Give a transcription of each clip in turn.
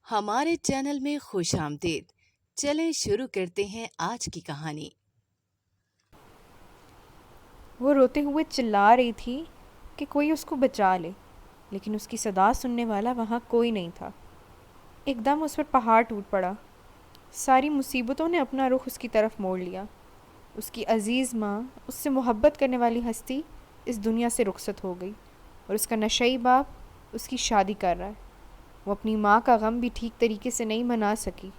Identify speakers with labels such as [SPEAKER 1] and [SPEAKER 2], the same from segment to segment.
[SPEAKER 1] ہمارے چینل میں خوش آمدید۔ چلیں شروع کرتے ہیں آج کی کہانی۔
[SPEAKER 2] وہ روتے ہوئے چلا رہی تھی کہ کوئی اس کو بچا لے، لیکن اس کی صدا سننے والا وہاں کوئی نہیں تھا۔ ایک دم اس پر پہاڑ ٹوٹ پڑا۔ ساری مصیبتوں نے اپنا رخ اس کی طرف موڑ لیا۔ اس کی عزیز ماں، اس سے محبت کرنے والی ہستی اس دنیا سے رخصت ہو گئی، اور اس کا نشئی باپ اس کی شادی کر رہا ہے۔ وہ اپنی ماں کا غم بھی ٹھیک طریقے سے نہیں منا سکی۔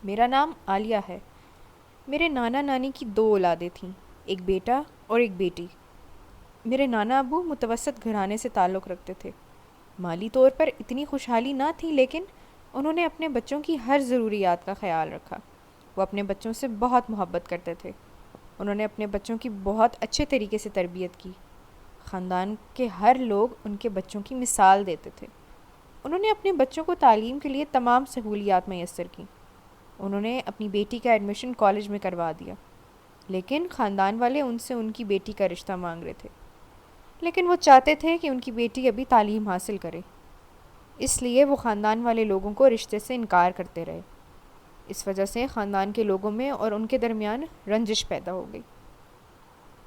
[SPEAKER 2] میرا نام عالیہ ہے۔ میرے نانا نانی کی 2 اولادیں تھیں، ایک بیٹا اور ایک بیٹی۔ میرے نانا ابو متوسط گھرانے سے تعلق رکھتے تھے۔ مالی طور پر اتنی خوشحالی نہ تھی، لیکن انہوں نے اپنے بچوں کی ہر ضروریات کا خیال رکھا۔ وہ اپنے بچوں سے بہت محبت کرتے تھے۔ انہوں نے اپنے بچوں کی بہت اچھے طریقے سے تربیت کی۔ خاندان کے ہر لوگ ان کے بچوں کی مثال دیتے تھے۔ انہوں نے اپنے بچوں کو تعلیم کے لیے تمام سہولیات میسر کیں۔ انہوں نے اپنی بیٹی کا ایڈمیشن کالج میں کروا دیا، لیکن خاندان والے ان سے ان کی بیٹی کا رشتہ مانگ رہے تھے۔ لیکن وہ چاہتے تھے کہ ان کی بیٹی ابھی تعلیم حاصل کرے، اس لیے وہ خاندان والے لوگوں کو رشتے سے انکار کرتے رہے۔ اس وجہ سے خاندان کے لوگوں میں اور ان کے درمیان رنجش پیدا ہو گئی۔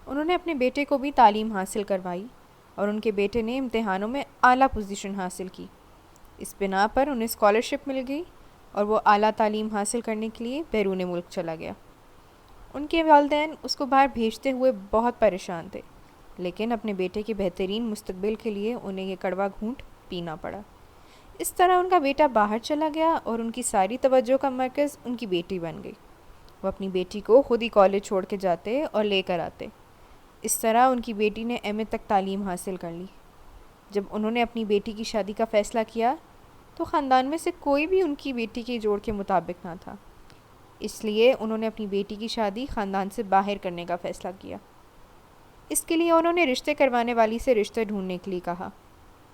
[SPEAKER 2] انہوں نے اپنے بیٹے کو بھی تعلیم حاصل کروائی، اور ان کے بیٹے نے امتحانوں میں اعلیٰ پوزیشن حاصل کی۔ اس بنا پر انہیں اسکالرشپ مل گئی، اور وہ اعلیٰ تعلیم حاصل کرنے کے لیے بیرون ملک چلا گیا۔ ان کے والدین اس کو باہر بھیجتے ہوئے بہت پریشان تھے، لیکن اپنے بیٹے کے بہترین مستقبل کے لیے انہیں یہ کڑوا گھونٹ پینا پڑا۔ اس طرح ان کا بیٹا باہر چلا گیا، اور ان کی ساری توجہ کا مرکز ان کی بیٹی بن گئی۔ وہ اپنی بیٹی کو خود ہی کالج چھوڑ کے جاتے اور لے کر آتے۔ اس طرح ان کی بیٹی نے ایم اے تک تعلیم حاصل کر لی۔ جب انہوں نے اپنی بیٹی کی شادی کا فیصلہ کیا تو خاندان میں سے کوئی بھی ان کی بیٹی کے جوڑ کے مطابق نہ تھا، اس لیے انہوں نے اپنی بیٹی کی شادی خاندان سے باہر کرنے کا فیصلہ کیا۔ اس کے لیے انہوں نے رشتے کروانے والی سے رشتے ڈھونڈنے کے لیے کہا۔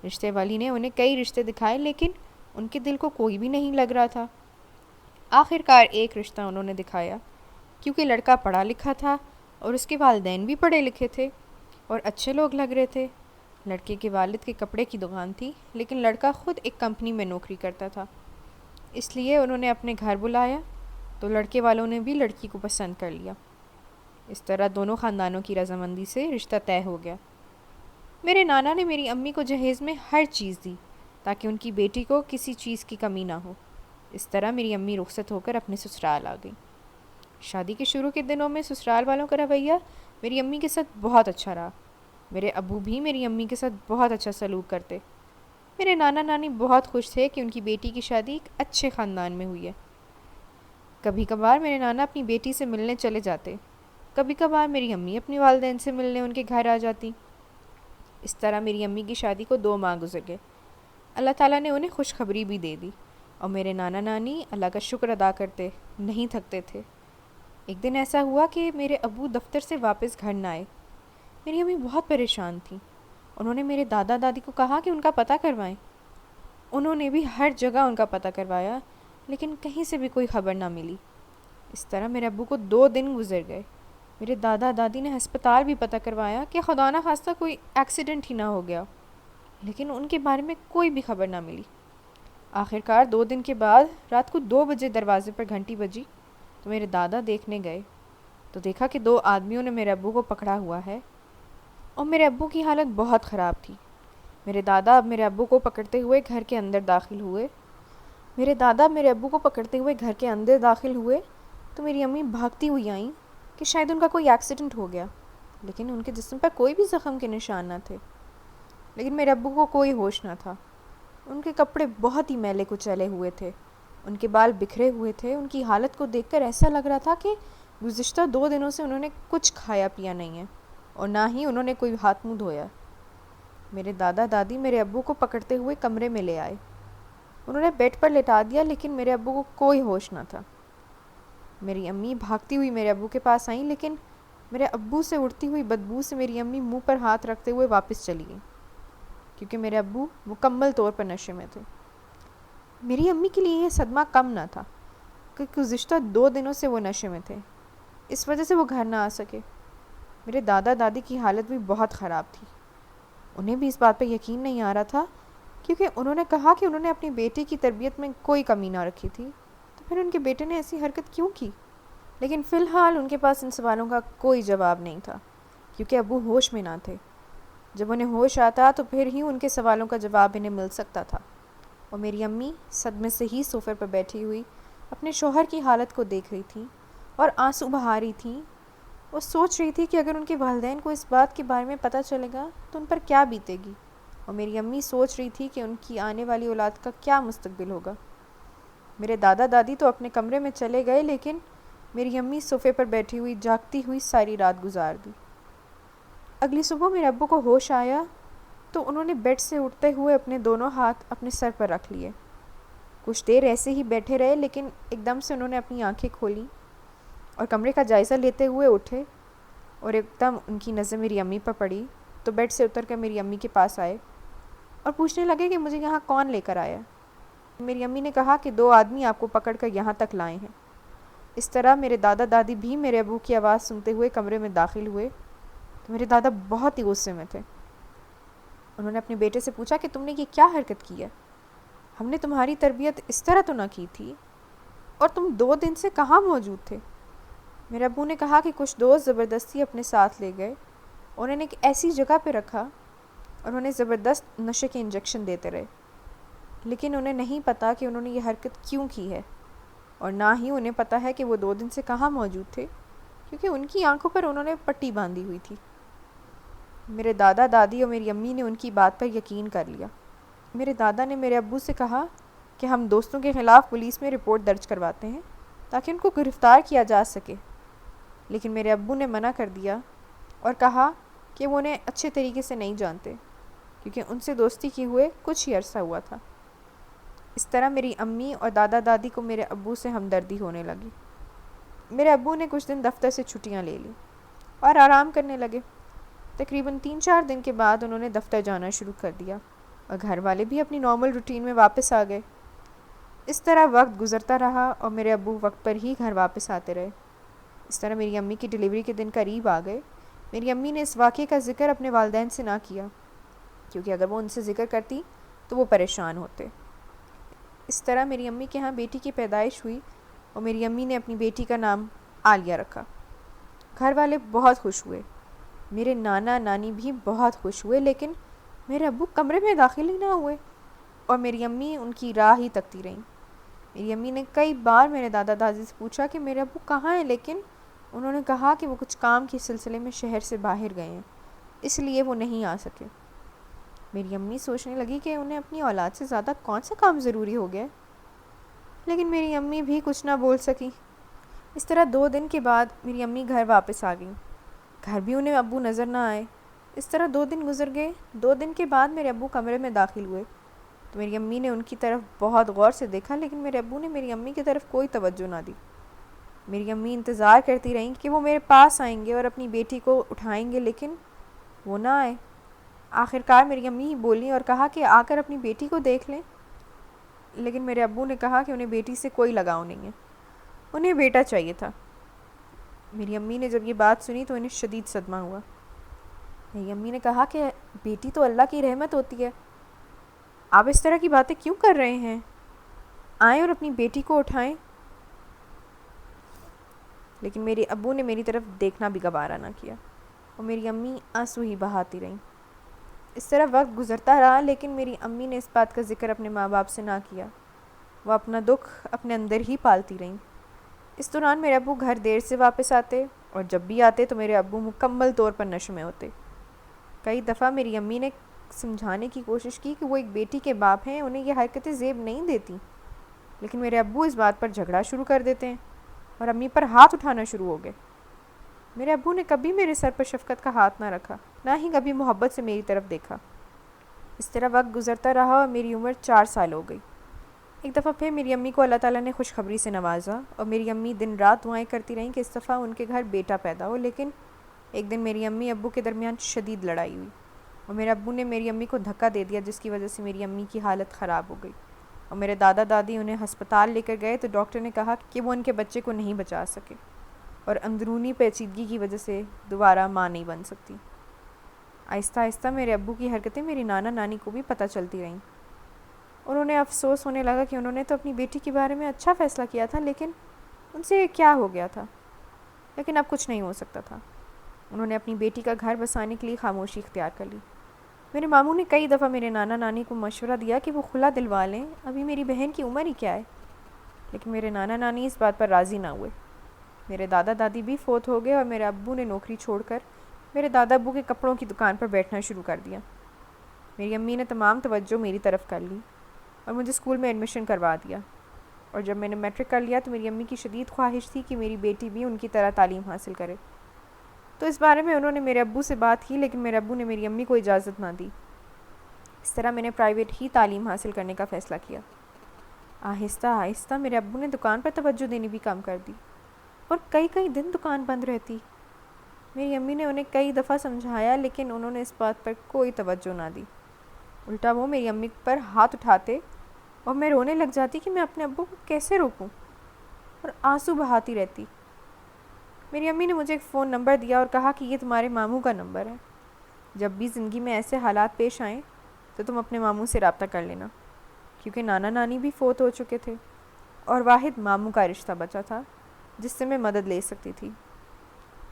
[SPEAKER 2] رشتے والی نے انہیں کئی رشتے دکھائے، لیکن ان کے دل کو کوئی بھی نہیں لگ رہا تھا۔ آخر کار ایک رشتہ انہوں نے دکھایا، کیونکہ لڑکا پڑھا لکھا تھا اور اس کے والدین بھی پڑھے لکھے تھے اور اچھے لوگ لگ رہے تھے۔ لڑکے کے والد کی کپڑے کی دکان تھی، لیکن لڑکا خود ایک کمپنی میں نوکری کرتا تھا۔ اس لیے انہوں نے اپنے گھر بلایا تو لڑکے والوں نے بھی لڑکی کو پسند کر لیا۔ اس طرح دونوں خاندانوں کی رضامندی سے رشتہ طے ہو گیا۔ میرے نانا نے میری امی کو جہیز میں ہر چیز دی تاکہ ان کی بیٹی کو کسی چیز کی کمی نہ ہو۔ اس طرح میری امی رخصت ہو کر اپنے سسرال آ گئی۔ شادی کے شروع کے دنوں میں سسرال والوں کا رویہ میری امی کے ساتھ بہت اچھا رہا۔ میرے ابو بھی میری امی کے ساتھ بہت اچھا سلوک کرتے۔ میرے نانا نانی بہت خوش تھے کہ ان کی بیٹی کی شادی ایک اچھے خاندان میں ہوئی ہے۔ کبھی کبھار میرے نانا اپنی بیٹی سے ملنے چلے جاتے، کبھی کبھار میری امی اپنی والدین سے ملنے ان کے گھر آ جاتی۔ اس طرح میری امی کی شادی کو 2 ماہ گزر گئے۔ اللہ تعالیٰ نے انہیں خوشخبری بھی دے دی، اور میرے نانا نانی اللہ کا شکر ادا کرتے نہیں تھکتے تھے۔ ایک دن ایسا ہوا کہ میرے ابو دفتر سے واپس گھر نہ آئے۔ میری امی بہت پریشان تھیں۔ انہوں نے میرے دادا دادی کو کہا کہ ان کا پتہ کروائیں۔ انہوں نے بھی ہر جگہ ان کا پتہ کروایا، لیکن کہیں سے بھی کوئی خبر نہ ملی۔ اس طرح میرے ابو کو 2 دن گزر گئے۔ میرے دادا دادی نے ہسپتال بھی پتہ کروایا کہ خدا نہ خواستہ کوئی ایکسیڈنٹ ہی نہ ہو گیا، لیکن ان کے بارے میں کوئی بھی خبر نہ ملی۔ آخر کار 2 دن کے بعد رات کو 2 بجے دروازے پر گھنٹی بجی تو میرے دادا دیکھنے گئے تو دیکھا کہ 2 آدمیوں نے میرے ابو کو پکڑا ہوا ہے، اور میرے ابو کی حالت بہت خراب تھی۔ میرے دادا اب میرے ابو کو پکڑتے ہوئے گھر کے اندر داخل ہوئے۔ تو میری امی بھاگتی ہوئی آئیں کہ شاید ان کا کوئی ایکسیڈنٹ ہو گیا، لیکن ان کے جسم پر کوئی بھی زخم کے نشان نہ تھے۔ لیکن میرے ابو کو کوئی ہوش نہ تھا۔ ان کے کپڑے بہت ہی میلے کچیلے ہوئے تھے، ان کے بال بکھرے ہوئے تھے۔ ان کی حالت کو دیکھ کر ایسا لگ رہا تھا کہ گزشتہ 2 دنوں سے انہوں نے کچھ کھایا پیا نہیں ہے، اور نہ ہی انہوں نے کوئی ہاتھ منہ دھویا۔ میرے دادا دادی میرے ابو کو پکڑتے ہوئے کمرے میں لے آئے۔ انہوں نے بیڈ پر لٹا دیا، لیکن میرے ابو کو کوئی ہوش نہ تھا۔ میری امی بھاگتی ہوئی میرے ابو کے پاس آئیں، لیکن میرے ابو سے اڑتی ہوئی بدبو سے میری امی منہ پر ہاتھ رکھتے ہوئے واپس چلی گئیں، کیونکہ میرے ابو مکمل طور پر نشے میں تھے۔ میری امی کے لیے یہ صدمہ کم نہ تھا کہ گزشتہ 2 دنوں سے وہ نشے میں تھے، اس وجہ سے وہ گھر نہ آ سکے۔ میرے دادا دادی کی حالت بھی بہت خراب تھی۔ انہیں بھی اس بات پہ یقین نہیں آ رہا تھا کیونکہ انہوں نے کہا کہ انہوں نے اپنی بیٹی کی تربیت میں کوئی کمی نہ رکھی تھی، تو پھر ان کے بیٹے نے ایسی حرکت کیوں کی؟ لیکن فی الحال ان کے پاس ان سوالوں کا کوئی جواب نہیں تھا، کیونکہ ابو ہوش میں نہ تھے۔ جب انہیں ہوش آتا تو پھر ہی ان کے سوالوں کا جواب انہیں مل سکتا تھا۔ اور میری امی صدمے سے ہی صوفے پر بیٹھی ہوئی اپنے شوہر کی حالت کو دیکھ رہی تھیں اور آنسو بہا رہی تھیں۔ وہ سوچ رہی تھی کہ اگر ان کے والدین کو اس بات کے بارے میں پتہ چلے گا تو ان پر کیا بیتے گی، اور میری امی سوچ رہی تھی کہ ان کی آنے والی اولاد کا کیا مستقبل ہوگا۔ میرے دادا دادی تو اپنے کمرے میں چلے گئے، لیکن میری امی صوفے پر بیٹھی ہوئی جاگتی ہوئی ساری رات گزار دی۔ اگلی صبح میرے ابو کو ہوش آیا تو انہوں نے بیڈ سے اٹھتے ہوئے اپنے دونوں ہاتھ اپنے سر پر رکھ لیے۔ کچھ دیر ایسے ہی بیٹھے رہے، لیکن ایک دم سے انہوں نے اپنی آنکھیں کھولیں اور کمرے کا جائزہ لیتے ہوئے اٹھے، اور ایک دم ان کی نظر میری امی پر پڑی تو بیڈ سے اتر کر میری امی کے پاس آئے اور پوچھنے لگے کہ مجھے یہاں کون لے کر آیا۔ میری امی نے کہا کہ 2 آدمی آپ کو پکڑ کر یہاں تک لائے ہیں۔ اس طرح میرے دادا دادی بھی میرے ابو کی آواز سنتے ہوئے کمرے میں داخل ہوئے تو میرے دادا بہت ہی غصے میں تھے۔ انہوں نے اپنے بیٹے سے پوچھا کہ تم نے یہ کیا حرکت کی ہے؟ ہم نے تمہاری تربیت اس طرح تو نہ کی تھی، اور تم 2 دن سے کہاں موجود تھے؟ میرے ابو نے کہا کہ کچھ دوست زبردستی اپنے ساتھ لے گئے، انہوں نے ایک ایسی جگہ پہ رکھا اور انہیں زبردست نشے کے انجیکشن دیتے رہے، لیکن انہیں نہیں پتا کہ انہوں نے یہ حرکت کیوں کی ہے، اور نہ ہی انہیں پتا ہے کہ وہ 2 دن سے کہاں موجود تھے، کیونکہ ان کی آنکھوں پر انہوں نے پٹی باندھی ہوئی تھی۔ میرے دادا دادی اور میری امی نے ان کی بات پر یقین کر لیا۔ میرے دادا نے میرے ابو سے کہا کہ ہم دوستوں کے خلاف پولیس میں رپورٹ درج کرواتے ہیں تاکہ ان کو گرفتار کیا جا سکے، لیکن میرے ابو نے منع کر دیا اور کہا کہ وہ انہیں اچھے طریقے سے نہیں جانتے، کیونکہ ان سے دوستی کیے ہوئے کچھ ہی عرصہ ہوا تھا۔ اس طرح میری امی اور دادا دادی کو میرے ابو سے ہمدردی ہونے لگی۔ میرے ابو نے کچھ دن دفتر سے چھٹیاں لے لی اور آرام کرنے لگے۔ تقریباً 3-4 دن کے بعد انہوں نے دفتر جانا شروع کر دیا، اور گھر والے بھی اپنی نارمل روٹین میں واپس آ گئے۔ اس طرح وقت گزرتا رہا اور میرے ابو وقت پر ہی گھر واپس آتے رہے۔ اس طرح میری امی کی ڈیلیوری کے دن قریب آ گئے۔ میری امی نے اس واقعے کا ذکر اپنے والدین سے نہ کیا، کیونکہ اگر وہ ان سے ذکر کرتی تو وہ پریشان ہوتے۔ اس طرح میری امی کے ہاں بیٹی کی پیدائش ہوئی اور میری امی نے اپنی بیٹی کا نام عالیہ رکھا۔ گھر والے بہت خوش ہوئے، میرے نانا نانی بھی بہت خوش ہوئے، لیکن میرے ابو کمرے میں داخل ہی نہ ہوئے اور میری امی ان کی راہ ہی تکتی رہیں۔ میری امی نے کئی بار میرے دادا دادی سے پوچھا کہ میرے ابو کہاں ہیں، لیکن انہوں نے کہا کہ وہ کچھ کام کے سلسلے میں شہر سے باہر گئے ہیں، اس لیے وہ نہیں آ سکے۔ میری امی سوچنے لگی کہ انہیں اپنی اولاد سے زیادہ کون سا کام ضروری ہو گیا، لیکن میری امی بھی کچھ نہ بول سکی۔ اس طرح 2 دن کے بعد میری امی گھر واپس آ گئیں۔ گھر بھی انہیں ابو نظر نہ آئے۔ اس طرح 2 دن گزر گئے۔ 2 دن کے بعد میرے ابو کمرے میں داخل ہوئے تو میری امی نے ان کی طرف بہت غور سے دیکھا، لیکن میرے ابو نے میری امی کی طرف کوئی توجہ نہ دی۔ میری امی انتظار کرتی رہیں کہ وہ میرے پاس آئیں گے اور اپنی بیٹی کو اٹھائیں گے، لیکن وہ نہ آئے۔ آخرکار میری امی ہی بولی اور کہا کہ آ کر اپنی بیٹی کو دیکھ لیں، لیکن میرے ابو نے کہا کہ انہیں بیٹی سے کوئی لگاؤ نہیں ہے، انہیں بیٹا چاہیے تھا۔ میری امی نے جب یہ بات سنی تو انہیں شدید صدمہ ہوا۔ میری امی نے کہا کہ بیٹی تو اللہ کی رحمت ہوتی ہے، آپ اس طرح کی باتیں کیوں کر رہے ہیں؟ آئیں اور اپنی بیٹی کو اٹھائیں۔ لیکن میرے ابو نے میری طرف دیکھنا بھی گوارا نہ کیا اور میری امی آنسو ہی بہاتی رہیں۔ اس طرح وقت گزرتا رہا، لیکن میری امی نے اس بات کا ذکر اپنے ماں باپ سے نہ کیا۔ وہ اپنا دکھ اپنے اندر ہی پالتی رہیں۔ اس دوران میرے ابو گھر دیر سے واپس آتے، اور جب بھی آتے تو میرے ابو مکمل طور پر نشے میں ہوتے۔ کئی دفعہ میری امی نے سمجھانے کی کوشش کی کہ وہ ایک بیٹی کے باپ ہیں، انہیں یہ حرکتیں زیب نہیں دیتی، لیکن میرے ابو اس بات پر جھگڑا شروع کر دیتے ہیں اور امی پر ہاتھ اٹھانا شروع ہو گئے۔ میرے ابو نے کبھی میرے سر پر شفقت کا ہاتھ نہ رکھا، نہ ہی کبھی محبت سے میری طرف دیکھا۔ اس طرح وقت گزرتا رہا اور میری عمر 4 سال ہو گئی۔ ایک دفعہ پھر میری امی کو اللہ تعالیٰ نے خوشخبری سے نوازا، اور میری امی دن رات دعائیں کرتی رہیں کہ اس دفعہ ان کے گھر بیٹا پیدا ہو، لیکن ایک دن میری امی ابو کے درمیان شدید لڑائی ہوئی اور میرے ابو نے میری امی کو دھکا دے دیا، جس کی وجہ سے میری امی کی حالت خراب ہو گئی، اور میرے دادا دادی انہیں ہسپتال لے کر گئے تو ڈاکٹر نے کہا کہ وہ ان کے بچے کو نہیں بچا سکے اور اندرونی پیچیدگی کی وجہ سے دوبارہ ماں نہیں بن سکتی۔ آہستہ آہستہ میرے ابو کی حرکتیں میری نانا نانی کو بھی پتہ چلتی رہیں۔ انہوں نے افسوس ہونے لگا کہ انہوں نے تو اپنی بیٹی کے بارے میں اچھا فیصلہ کیا تھا، لیکن ان سے کیا ہو گیا تھا، لیکن اب کچھ نہیں ہو سکتا تھا۔ انہوں نے اپنی بیٹی کا گھر بسانے کے لیے خاموشی اختیار کر لی۔ میرے ماموں نے کئی دفعہ میرے نانا نانی کو مشورہ دیا کہ وہ خلا دلوا لیں، ابھی میری بہن کی عمر ہی کیا ہے، لیکن میرے نانا نانی اس بات پر راضی نہ ہوئے۔ میرے دادا دادی بھی فوت ہو گئے اور میرے ابو نے نوکری چھوڑ کر میرے دادا ابو کے کپڑوں کی دکان پر بیٹھنا شروع کر دیا۔ میری امی نے تمام توجہ میری طرف کر لی اور مجھے اسکول میں ایڈمیشن کروا دیا، اور جب میں نے میٹرک کر لیا تو میری امی کی شدید خواہش تھی کہ میری بیٹی بھی ان کی طرح تعلیم حاصل کرے، تو اس بارے میں انہوں نے میرے ابو سے بات کی، لیکن میرے ابو نے میری امی کو اجازت نہ دی۔ اس طرح میں نے پرائیویٹ ہی تعلیم حاصل کرنے کا فیصلہ کیا۔ آہستہ آہستہ میرے ابو نے دکان پر توجہ دینی بھی کم کر دی اور کئی کئی دن دکان بند رہتی۔ میری امی نے انہیں کئی دفعہ سمجھایا، لیکن انہوں نے اس بات پر کوئی توجہ نہ دی۔ الٹا وہ میری امی پر ہاتھ اٹھاتے اور میں رونے لگ جاتی کہ میں اپنے ابو کو کیسے روکوں، اور آنسو بہاتی رہتی۔ میری امی نے مجھے ایک فون نمبر دیا اور کہا کہ یہ تمہارے ماموں کا نمبر ہے، جب بھی زندگی میں ایسے حالات پیش آئیں تو تم اپنے ماموں سے رابطہ کر لینا، کیونکہ نانا نانی بھی فوت ہو چکے تھے اور واحد ماموں کا رشتہ بچا تھا جس سے میں مدد لے سکتی تھی۔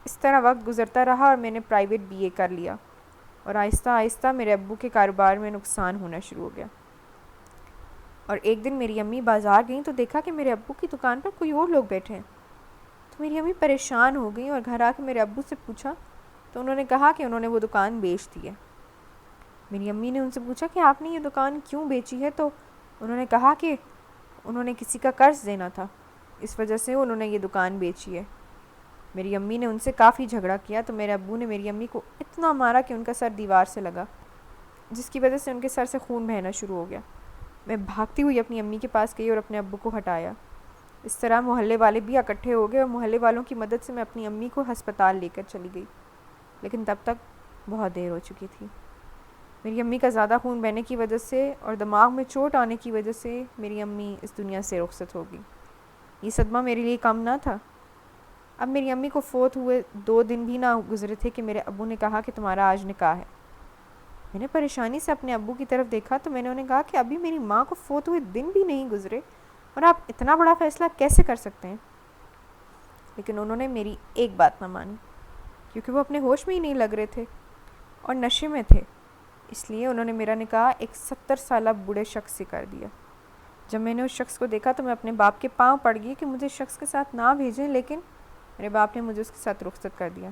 [SPEAKER 2] اس طرح وقت گزرتا رہا اور میں نے پرائیویٹ BA کر لیا، اور آہستہ آہستہ میرے ابو کے کاروبار میں نقصان ہونا شروع ہو گیا۔ اور ایک دن میری امی بازار گئیں تو دیکھا کہ میرے ابو کی دکان پر کوئی اور لوگ بیٹھے ہیں، تو میری امی پریشان ہو گئیں اور گھر آ کے میرے ابو سے پوچھا تو انہوں نے کہا کہ انہوں نے وہ دکان بیچ دی ہے۔ میری امی نے ان سے پوچھا کہ آپ نے یہ دکان کیوں بیچی ہے، تو انہوں نے کہا کہ انہوں نے کسی کا قرض دینا تھا، اس وجہ سے انہوں نے یہ دکان بیچی ہے۔ میری امی نے ان سے کافی جھگڑا کیا تو میرے ابو نے میری امی کو اتنا مارا کہ ان کا سر دیوار سے لگا، جس کی وجہ سے ان کے سر سے خون بہنا شروع ہو گیا۔ میں بھاگتی ہوئی اپنی امی کے پاس گئی اور اپنے ابو کو ہٹایا۔ اس طرح محلے والے بھی اکٹھے ہو گئے اور محلے والوں کی مدد سے میں اپنی امی کو ہسپتال لے کر چلی گئی، لیکن تب تک بہت دیر ہو چکی تھی۔ میری امی کا زیادہ خون بہنے کی وجہ سے اور دماغ میں چوٹ آنے کی وجہ سے میری امی اس دنیا سے رخصت ہو گئی۔ یہ صدمہ میرے لیے کم نہ تھا۔ اب میری امی کو فوت ہوئے 2 دن بھی نہ گزرے تھے کہ میرے ابو نے کہا کہ تمہارا آج نکاح ہے۔ میں نے پریشانی سے اپنے ابو کی طرف دیکھا تو میں نے انہیں کہا کہ ابھی میری ماں کو فوت ہوئے دن بھی نہیں گزرے اور آپ اتنا بڑا فیصلہ کیسے کر سکتے ہیں؟ لیکن انہوں نے میری ایک بات نہ مانی، کیونکہ وہ اپنے ہوش میں ہی نہیں لگ رہے تھے اور نشے میں تھے، اس لیے انہوں نے میرا نکاح ایک 70 سالہ بوڑھے شخص سے کر دیا۔ جب میں نے اس شخص کو دیکھا تو میں اپنے باپ کے پاؤں پڑ گئی کہ مجھے اس شخص کے ساتھ نہ بھیجیں، لیکن میرے باپ نے مجھے اس کے ساتھ رخصت کر دیا۔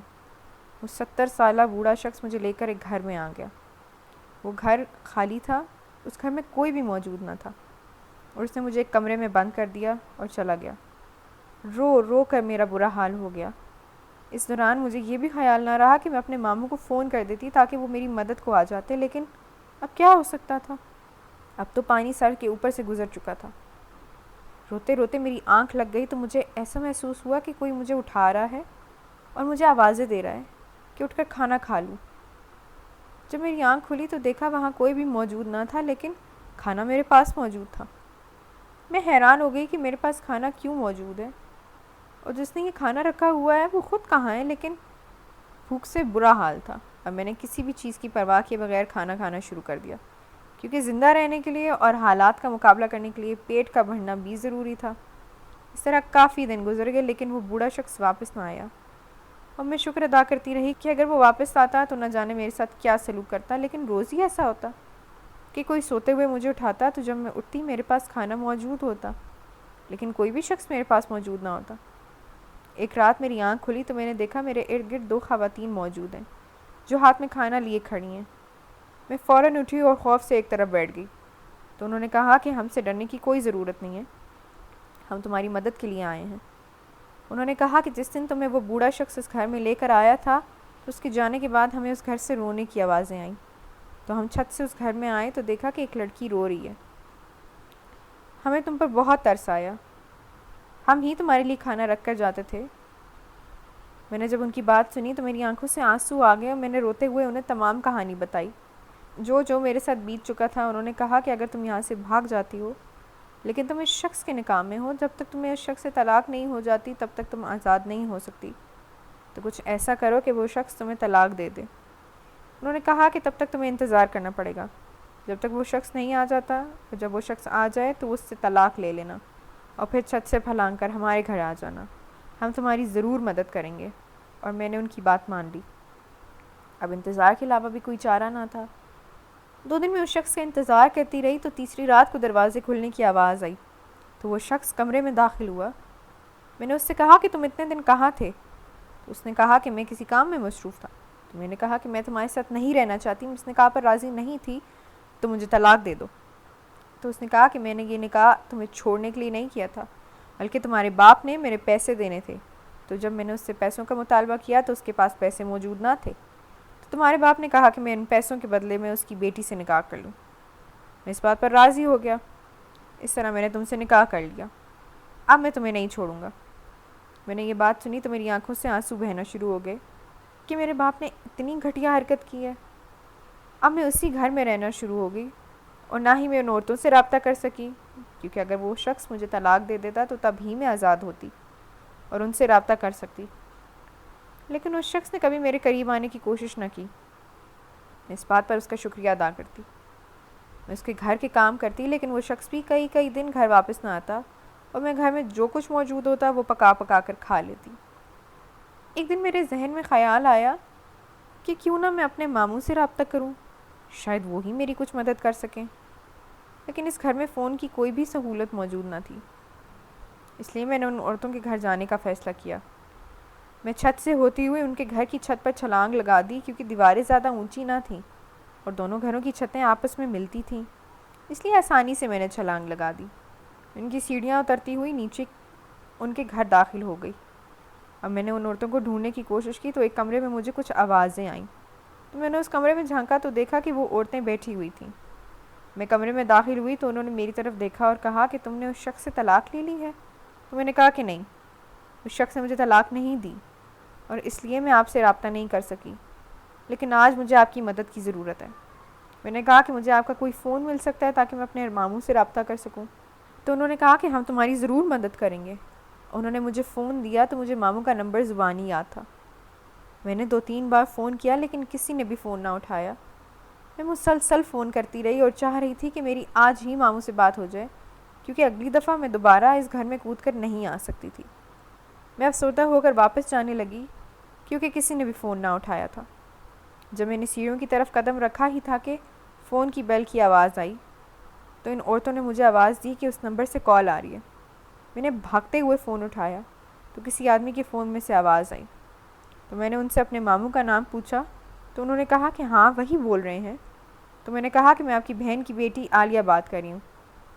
[SPEAKER 2] وہ 70 سالہ بوڑھا شخص مجھے لے کر ایک گھر میں آ گیا۔ وہ گھر خالی تھا، اس گھر میں کوئی بھی موجود نہ تھا، اور اس نے مجھے ایک کمرے میں بند کر دیا اور چلا گیا۔ رو رو کر میرا برا حال ہو گیا۔ اس دوران مجھے یہ بھی خیال نہ رہا کہ میں اپنے ماموں کو فون کر دیتی تاکہ وہ میری مدد کو آ جاتے، لیکن اب کیا ہو سکتا تھا؟ اب تو پانی سر کے اوپر سے گزر چکا تھا۔ روتے روتے میری آنکھ لگ گئی تو مجھے ایسا محسوس ہوا کہ کوئی مجھے اٹھا رہا ہے اور مجھے آوازیں دے رہا ہے کہ اٹھ کر کھانا کھا لوں۔ جب میری آنکھ کھلی تو دیکھا وہاں کوئی بھی موجود نہ تھا، لیکن کھانا میرے پاس موجود تھا۔ میں حیران ہو گئی کہ میرے پاس کھانا کیوں موجود ہے، اور جس نے یہ کھانا رکھا ہوا ہے وہ خود کہاں ہے، لیکن بھوک سے برا حال تھا اور میں نے کسی بھی چیز کی پرواہ کیے بغیر کھانا کھانا شروع کر دیا، کیونکہ زندہ رہنے کے لیے اور حالات کا مقابلہ کرنے کے لیے پیٹ کا بھرنا بھی ضروری تھا۔ اس طرح کافی دن گزر گئے، لیکن وہ بوڑھا شخص واپس نہ آیا، اور میں شکر ادا کرتی رہی کہ اگر وہ واپس آتا تو نہ جانے میرے ساتھ کیا سلوک کرتا، لیکن روز ہی ایسا ہوتا کہ کوئی سوتے ہوئے مجھے اٹھاتا تو جب میں اٹھتی میرے پاس کھانا موجود ہوتا، لیکن کوئی بھی شخص میرے پاس موجود نہ ہوتا۔ ایک رات میری آنکھ کھلی تو میں نے دیکھا میرے ارد گرد 2 خواتین موجود ہیں جو ہاتھ میں کھانا لیے کھڑی ہیں۔ میں فوراً اٹھی اور خوف سے ایک طرف بیٹھ گئی، تو انہوں نے کہا کہ ہم سے ڈرنے کی کوئی ضرورت نہیں ہے، ہم تمہاری مدد کے لیے آئے ہیں۔ انہوں نے کہا کہ جس دن تمہیں وہ بوڑھا شخص اس گھر میں لے کر آیا تھا تو اس کے جانے کے بعد ہمیں اس گھر سے رونے کی آوازیں آئیں، تو ہم چھت سے اس گھر میں آئے تو دیکھا کہ ایک لڑکی رو رہی ہے۔ ہمیں تم پر بہت ترس آیا، ہم ہی تمہارے لیے کھانا رکھ کر جاتے تھے۔ میں نے جب ان کی بات سنی تو میری آنکھوں سے آنسو آ گئے اور میں نے روتے ہوئے انہیں تمام کہانی بتائی، جو میرے ساتھ بیت چکا تھا۔ انہوں نے کہا کہ اگر تم یہاں سے بھاگ جاتی ہو لیکن تم اس شخص کے نکاح میں ہو، جب تک تمہیں اس شخص سے طلاق نہیں ہو جاتی تب تک تم آزاد نہیں ہو سکتی، تو کچھ ایسا کرو کہ وہ شخص تمہیں طلاق دے دے۔ انہوں نے کہا کہ تب تک تمہیں انتظار کرنا پڑے گا۔ جب تک وہ شخص نہیں آ جاتا، اور جب وہ شخص آ جائے تو اس سے طلاق لے لینا اور پھر چھت سے پھلانگ کر ہمارے گھر آ جانا، ہم تمہاری ضرور مدد کریں گے۔ اور میں نے ان کی بات مان لی۔ اب انتظار کے علاوہ بھی کوئی چارہ نہ تھا۔ 2 دن میں اس شخص کا انتظار کرتی رہی تو تیسری رات کو دروازے کھلنے کی آواز آئی تو وہ شخص کمرے میں داخل ہوا۔ میں نے اس سے کہا کہ تم اتنے دن کہاں تھے؟ تو اس نے کہا کہ میں کسی کام میں مصروف تھا۔ تو میں نے کہا کہ میں تمہارے ساتھ نہیں رہنا چاہتی، اس نکاح پر راضی نہیں تھی تو مجھے طلاق دے دو۔ تو اس نے کہا کہ میں نے یہ نکاح تمہیں چھوڑنے کے لیے نہیں کیا تھا، بلکہ تمہارے باپ نے میرے پیسے دینے تھے، تو جب میں نے اس سے پیسوں کا مطالبہ کیا تو اس کے پاس پیسے موجود نہ تھے، تو تمہارے باپ نے کہا کہ میں ان پیسوں کے بدلے میں اس کی بیٹی سے نکاح کر لوں۔ میں اس بات پر راضی ہو گیا۔ اس طرح میں نے تم سے نکاح کر لیا۔ اب میں تمہیں نہیں چھوڑوں گا۔ میں نے یہ بات سنی تو میری آنکھوں سے آنسو بہنا شروع ہو گئے کہ میرے باپ نے اتنی گھٹیا حرکت کی ہے۔ اب میں اسی گھر میں رہنا شروع ہو گئی اور نہ ہی میں ان عورتوں سے رابطہ کر سکی، کیونکہ اگر وہ شخص مجھے طلاق دے دیتا تو تب ہی میں آزاد ہوتی اور ان سے رابطہ کر سکتی، لیکن اس شخص نے کبھی میرے قریب آنے کی کوشش نہ کی۔ میں اس بات پر اس کا شکریہ ادا کرتی۔ میں اس کے گھر کے کام کرتی، لیکن وہ شخص بھی کئی دن گھر واپس نہ آتا اور میں گھر میں جو کچھ موجود ہوتا وہ پکا کر کھا لیتی۔ ایک دن میرے ذہن میں خیال آیا کہ کیوں نہ میں اپنے ماموں سے رابطہ کروں، شاید وہی میری کچھ مدد کر سکیں، لیکن اس گھر میں فون کی کوئی بھی سہولت موجود نہ تھی، اس لیے میں نے ان عورتوں کے گھر جانے کا فیصلہ کیا۔ میں چھت سے ہوتی ہوئی ان کے گھر کی چھت پر چھلانگ لگا دی، کیونکہ دیواریں زیادہ اونچی نہ تھیں اور دونوں گھروں کی چھتیں آپس میں ملتی تھیں، اس لیے آسانی سے میں نے چھلانگ لگا دی۔ ان کی سیڑھیاں اترتی ہوئی نیچے ان کے گھر داخل ہو گئی۔ اب میں نے ان عورتوں کو ڈھونڈنے کی کوشش کی تو ایک کمرے میں مجھے کچھ آوازیں آئیں، تو میں نے اس کمرے میں جھانکا تو دیکھا کہ وہ عورتیں بیٹھی ہوئی تھیں۔ میں کمرے میں داخل ہوئی تو انہوں نے میری طرف دیکھا اور کہا کہ تم نے اس شخص سے طلاق لے لی ہے؟ تو میں نے کہا کہ نہیں، اس شخص نے مجھے طلاق نہیں دی اور اس لیے میں آپ سے رابطہ نہیں کر سکی، لیکن آج مجھے آپ کی مدد کی ضرورت ہے۔ میں نے کہا کہ مجھے آپ کا کوئی فون مل سکتا ہے تاکہ میں اپنے ماموں سے رابطہ کر سکوں؟ تو انہوں نے کہا کہ ہم تمہاری ضرور مدد کریں گے۔ انہوں نے مجھے فون دیا تو مجھے ماموں کا نمبر زبانی یاد تھا۔ میں نے 2-3 بار فون کیا لیکن کسی نے بھی فون نہ اٹھایا۔ میں مسلسل فون کرتی رہی اور چاہ رہی تھی کہ میری آج ہی ماموں سے بات ہو جائے، کیونکہ اگلی دفعہ میں دوبارہ اس گھر میں کود کر نہیں آ سکتی تھی۔ میں افسردہ ہو کر واپس جانے لگی کیونکہ کسی نے بھی فون نہ اٹھایا تھا۔ جب میں نے سیڑھیوں کی طرف قدم رکھا ہی تھا کہ فون کی بیل کی آواز آئی، تو ان عورتوں نے مجھے آواز دی کہ اس نمبر سے کال آ رہی ہے۔ میں نے بھاگتے ہوئے فون اٹھایا تو کسی آدمی کے فون میں سے آواز آئی، تو میں نے ان سے اپنے ماموں کا نام پوچھا تو انہوں نے کہا کہ ہاں وہی بول رہے ہیں۔ تو میں نے کہا کہ میں آپ کی بہن کی بیٹی عالیہ بات کر رہی ہوں۔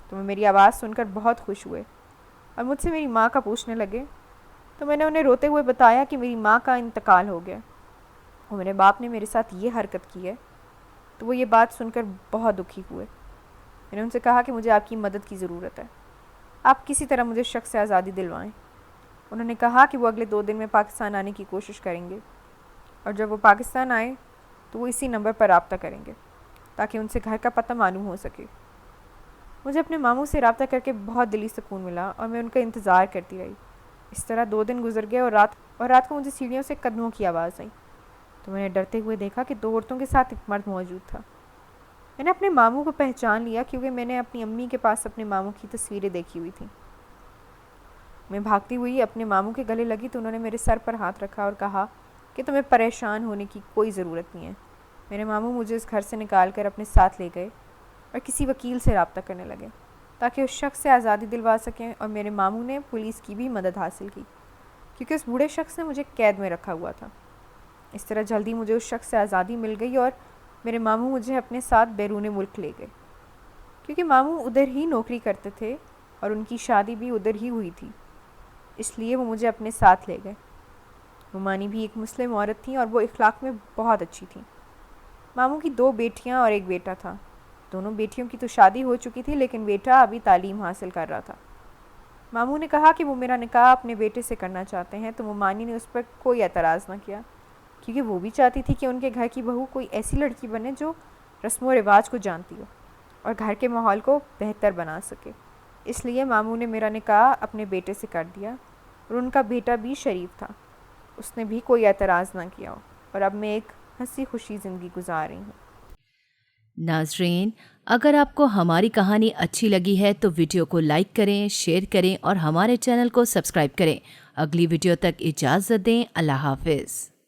[SPEAKER 2] تو وہ میری آواز سن کر بہت خوش ہوئے اور مجھ سے میری ماں کا پوچھنے لگے، تو میں نے انہیں روتے ہوئے بتایا کہ میری ماں کا انتقال ہو گیا اور میرے باپ نے میرے ساتھ یہ حرکت کی ہے۔ تو وہ یہ بات سن کر بہت دکھی ہوئے۔ میں نے ان سے کہا کہ مجھے آپ کی مدد کی ضرورت ہے، آپ کسی طرح مجھے شخص سے آزادی دلوائیں۔ انہوں نے کہا کہ وہ اگلے 2 دن میں پاکستان آنے کی کوشش کریں گے، اور جب وہ پاکستان آئے تو وہ اسی نمبر پر رابطہ کریں گے تاکہ ان سے گھر کا پتہ معلوم ہو سکے۔ مجھے اپنے ماموں سے رابطہ کر کے بہت دلی سکون ملا اور میں ان کا انتظار کرتی رہی۔ اس طرح 2 دن گزر گئے اور رات کو مجھے سیڑھیوں سے قدموں کی آواز آئی، تو میں نے ڈرتے ہوئے دیکھا کہ 2 عورتوں کے ساتھ ایک مرد موجود تھا۔ میں نے اپنے ماموں کو پہچان لیا کیونکہ میں نے اپنی امی کے پاس اپنے ماموں کی تصویریں دیکھی ہوئی تھیں۔ میں بھاگتی ہوئی اپنے ماموں کے گلے لگی تو انہوں نے میرے سر پر ہاتھ رکھا اور کہا کہ تمہیں پریشان ہونے کی کوئی ضرورت نہیں ہے۔ میرے ماموں مجھے اس گھر سے نکال کر اپنے ساتھ لے گئے اور کسی وکیل سے رابطہ کرنے لگے تاکہ اس شخص سے آزادی دلوا سکیں، اور میرے ماموں نے پولیس کی بھی مدد حاصل کی کیونکہ اس بوڑھے شخص نے مجھے قید میں رکھا ہوا تھا۔ اس طرح جلدی مجھے اس شخص سے آزادی مل گئی اور میرے ماموں مجھے اپنے ساتھ بیرون ملک لے گئے، کیونکہ ماموں ادھر ہی نوکری کرتے تھے اور ان کی شادی بھی ادھر ہی ہوئی تھی، اس لیے وہ مجھے اپنے ساتھ لے گئے۔ ممانی بھی ایک مسلم عورت تھیں اور وہ اخلاق میں بہت اچھی تھیں۔ ماموں کی 2 بیٹیاں اور ایک بیٹا تھا۔ دونوں بیٹیوں کی تو شادی ہو چکی تھی لیکن بیٹا ابھی تعلیم حاصل کر رہا تھا۔ ماموں نے کہا کہ وہ میرا نکاح اپنے بیٹے سے کرنا چاہتے ہیں، تو ممانی نے اس پر کوئی اعتراض نہ کیا کیونکہ وہ بھی چاہتی تھی کہ ان کے گھر کی بہو کوئی ایسی لڑکی بنے جو رسم و رواج کو جانتی ہو اور گھر کے ماحول کو بہتر بنا سکے۔ اس لیے ماموں نے میرا نکاح اپنے بیٹے سے کر دیا اور ان کا بیٹا بھی شریف تھا، اس نے بھی کوئی اعتراض نہ کیا، اور اب میں ایک ہنسی خوشی زندگی گزار رہی ہوں۔
[SPEAKER 1] ناظرین، اگر آپ کو ہماری کہانی اچھی لگی ہے تو ویڈیو کو لائک کریں، شیئر کریں اور ہمارے چینل کو سبسکرائب کریں۔ اگلی ویڈیو تک اجازت دیں۔ اللہ حافظ۔